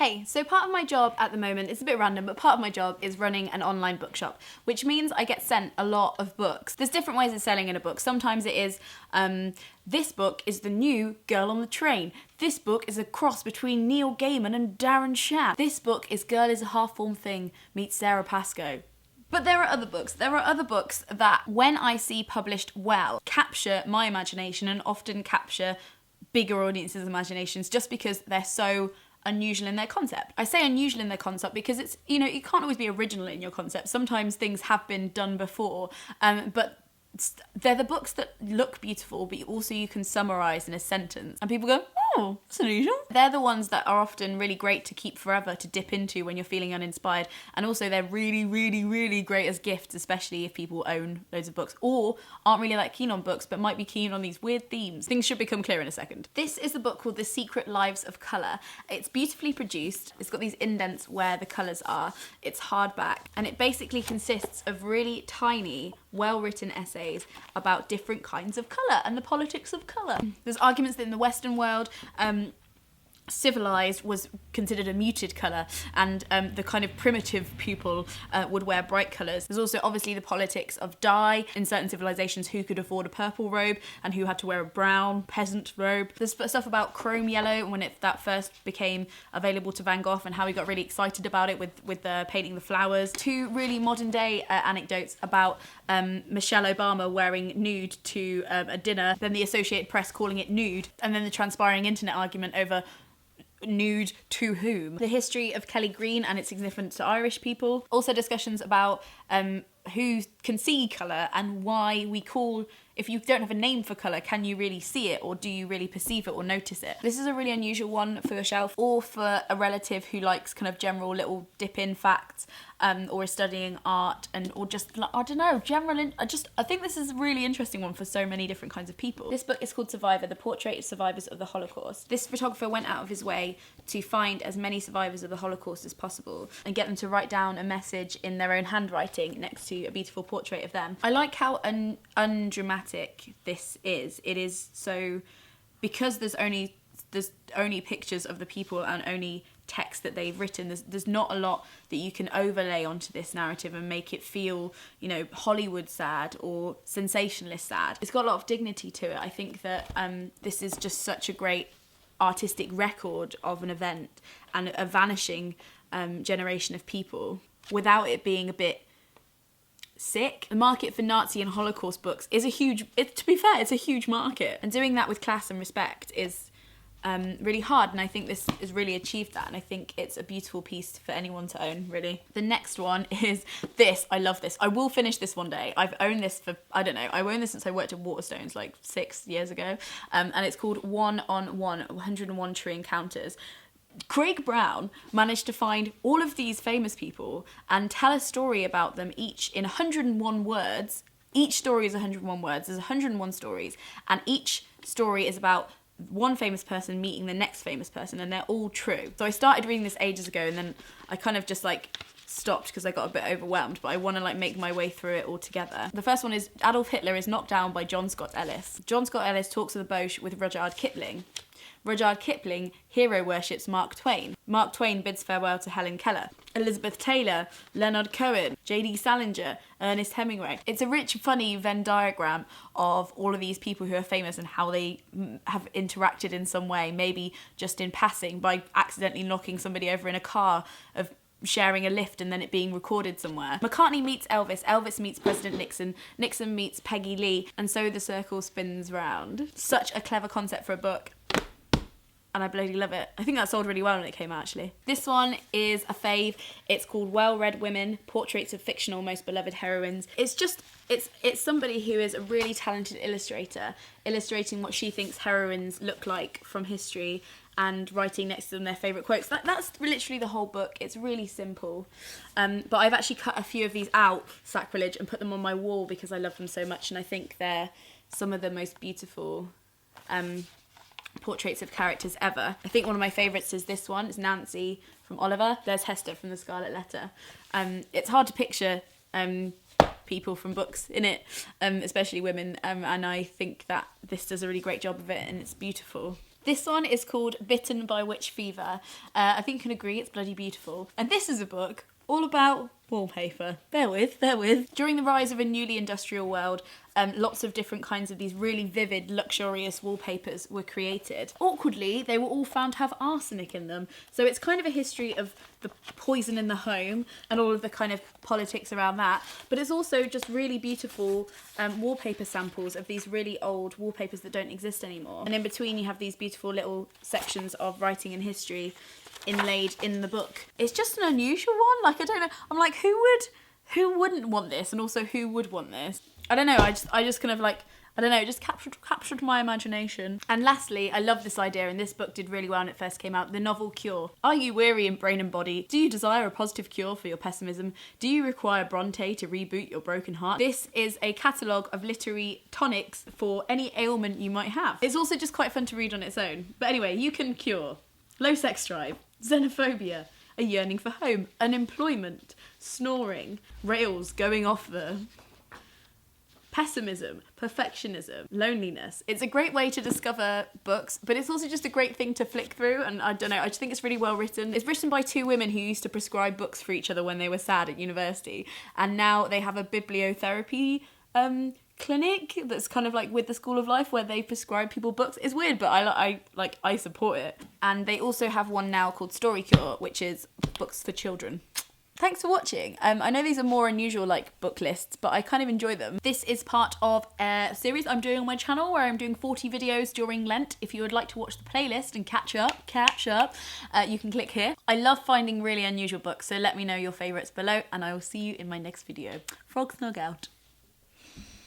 Hey, so part of my job at the moment, it's a bit random, but part of my job is running an online bookshop, which means I get sent a lot of books. There's different ways of selling in a book. Sometimes it is, this book is the new Girl on the Train. This book is a cross between Neil Gaiman and Darren Shan. This book is Girl is a Half-Formed Thing meets Sarah Pascoe. But there are other books. There are other books that, when I see published well, capture my imagination and often capture bigger audiences' imaginations just because they're so unusual in their concept. I say unusual in their concept because it's, you know, you can't always be original in your concept. Sometimes things have been done before, but they're the books that look beautiful, but also you can summarise in a sentence. And people go, oh, that's unusual. They're the ones that are often really great to keep forever, to dip into when you're feeling uninspired. And also they're really, really, really great as gifts, especially if people own loads of books or aren't really that keen on books, but might be keen on these weird themes. Things should become clear in a second. This is a book called The Secret Lives of Colour. It's beautifully produced. It's got these indents where the colours are. It's hardback. And it basically consists of really tiny, well-written essays about different kinds of colour and the politics of colour. There's arguments that in the Western world, civilized was considered a muted colour, and the kind of primitive people would wear bright colours. There's also obviously the politics of dye in certain civilizations, who could afford a purple robe and who had to wear a brown peasant robe. There's stuff about chrome yellow when that first became available to Van Gogh and how he got really excited about it with painting the flowers. Two really modern day anecdotes about Michelle Obama wearing nude to a dinner, then the Associated Press calling it nude, and then the transpiring internet argument over nude to whom. The history of Kelly Green and its significance to Irish people. Also discussions about who can see colour and why we call, if you don't have a name for colour, can you really see it, or do you really perceive it or notice it? This is a really unusual one for yourself or for a relative who likes kind of general little dip in facts, or is studying art, or just, I don't know, I think this is a really interesting one for so many different kinds of people. This book is called Survivor, The Portrait of Survivors of the Holocaust. This photographer went out of his way to find as many survivors of the Holocaust as possible and get them to write down a message in their own handwriting next to a beautiful portrait of them. I like how undramatic this is. It is so, because there's only pictures of the people and only text that they've written, there's not a lot that you can overlay onto this narrative and make it feel, you know, Hollywood sad or sensationalist sad. It's got a lot of dignity to it. I think that this is just such a great artistic record of an event and a vanishing generation of people without it being a bit sick. The market for Nazi and Holocaust books is to be fair, it's a huge market, and doing that with class and respect is really hard, and I think this has really achieved that, and I think it's a beautiful piece for anyone to own, really. The next one is this. I love this. I will finish this one day. I've owned this for, I don't know, I've owned this since I worked at Waterstones like 6 years ago, and it's called 101 True Encounters. Craig Brown managed to find all of these famous people and tell a story about them each in 101 words. Each story is 101 words. There's 101 stories, and each story is about one famous person meeting the next famous person, and they're all true. So I started reading this ages ago, and then I kind of just stopped because I got a bit overwhelmed, but I want to make my way through it all together. The first one is Adolf Hitler is knocked down by John Scott Ellis. John Scott Ellis talks of the Boche with Rudyard Kipling. Rudyard Kipling hero worships Mark Twain. Mark Twain bids farewell to Helen Keller. Elizabeth Taylor, Leonard Cohen, J.D. Salinger, Ernest Hemingway. It's a rich, funny Venn diagram of all of these people who are famous and how they have interacted in some way, maybe just in passing by accidentally knocking somebody over in a car, of sharing a lift and then it being recorded somewhere. McCartney meets Elvis, Elvis meets President Nixon, Nixon meets Peggy Lee, and so the circle spins round. Such a clever concept for a book, and I bloody love it. I think that sold really well when it came out, actually. This one is a fave. It's called Well-Read Women, Portraits of Fictional Most Beloved Heroines. It's somebody who is a really talented illustrator, illustrating what she thinks heroines look like from history and writing next to them their favourite quotes. That's literally the whole book. It's really simple. But I've actually cut a few of these out, sacrilege, and put them on my wall because I love them so much, and I think they're some of the most beautiful portraits of characters ever. I think one of my favourites is this one. It's Nancy from Oliver. There's Hester from The Scarlet Letter. It's hard to picture people from books in it, especially women, and I think that this does a really great job of it, and it's beautiful. This one is called Bitten by Witch Fever. I think you can agree it's bloody beautiful. And this is a book all about wallpaper. Bear with. During the rise of a newly industrial world, lots of different kinds of these really vivid, luxurious wallpapers were created. Awkwardly, they were all found to have arsenic in them. So it's kind of a history of the poison in the home and all of the kind of politics around that. But it's also just really beautiful wallpaper samples of these really old wallpapers that don't exist anymore. And in between you have these beautiful little sections of writing and history inlaid in the book. It's just an unusual one. Like, I don't know. I'm like, who wouldn't want this? And also, who would want this? I don't know. I just kind of like, I don't know, it just captured my imagination. And lastly, I love this idea, and this book did really well when it first came out, The Novel Cure. Are you weary in brain and body? Do you desire a positive cure for your pessimism? Do you require Bronte to reboot your broken heart? This is a catalogue of literary tonics for any ailment you might have. It's also just quite fun to read on its own. But anyway, you can cure low sex drive, xenophobia, a yearning for home, unemployment, snoring, rails going off the... pessimism, perfectionism, loneliness. It's a great way to discover books, but it's also just a great thing to flick through, and I don't know, I just think it's really well written. It's written by two women who used to prescribe books for each other when they were sad at university, and now they have a bibliotherapy clinic that's kind of like with the School of Life where they prescribe people books. It's weird, but I support it. And they also have one now called Story Cure, which is books for children. Thanks for watching. I know these are more unusual like book lists, but I kind of enjoy them. This is part of a series I'm doing on my channel where I'm doing 40 videos during Lent. If you would like to watch the playlist and catch up, you can click here. I love finding really unusual books, so let me know your favourites below, and I will see you in my next video. Frog snug out.